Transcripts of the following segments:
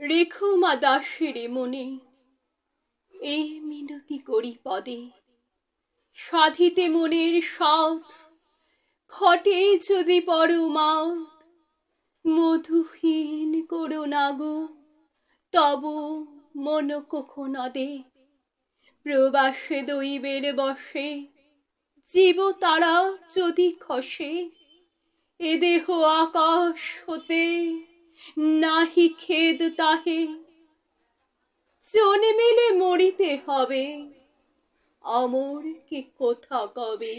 রেখো মা দাসের মনে এই মিনতি করি পদে, সাধিতে মনের সাধ ঘটে যদি পরমাদ, মধুহীন করো না গো তব মন নদে। প্রবাসে দৈবের বসে জীব তারা যদি খসে, এ দেহ আকাশ হতে নাহি খেদ তাহে। জন্মিলে মরিতে হবে, অমর কি কোথা কবে।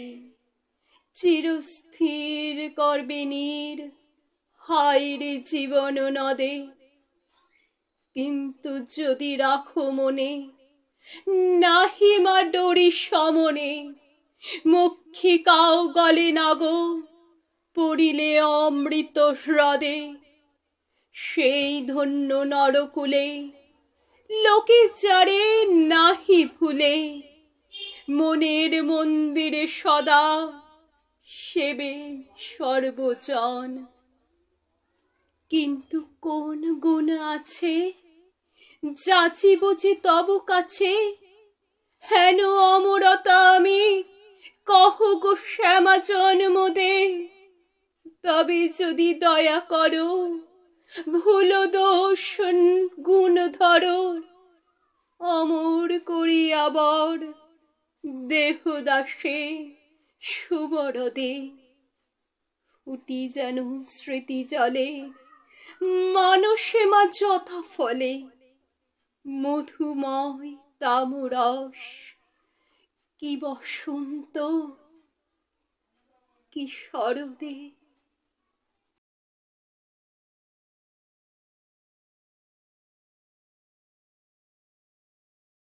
চিরস্থির করবে নীর হায় রে জীবন নদে। কিন্তু যদি রাখো মনে নাহি মা ডোরি সমনে, মক্ষিকাও গলে না গো পড়িলে অমৃত হ্রদে। সেই ধন্য নরকুলে লোকে যারে নাহি ভুলে, মনের মন্দিরে সদা সেবে সর্বজন। কিন্তু কোন গুণ আছে যাচিব যে তব কাছে, হেন অমরতা আমি কহ গো শ্যামা জন্মদে। তবে যদি দয়া করো ভুল দোষ গুণ ধরো, অমর করিয়া বর দেহ দাসে সুবরদে। ফুটি যেন স্মৃতি জলে মানসে মা যথা ফলে, মধুময় তামরস কি বসন্ত কি শরদে।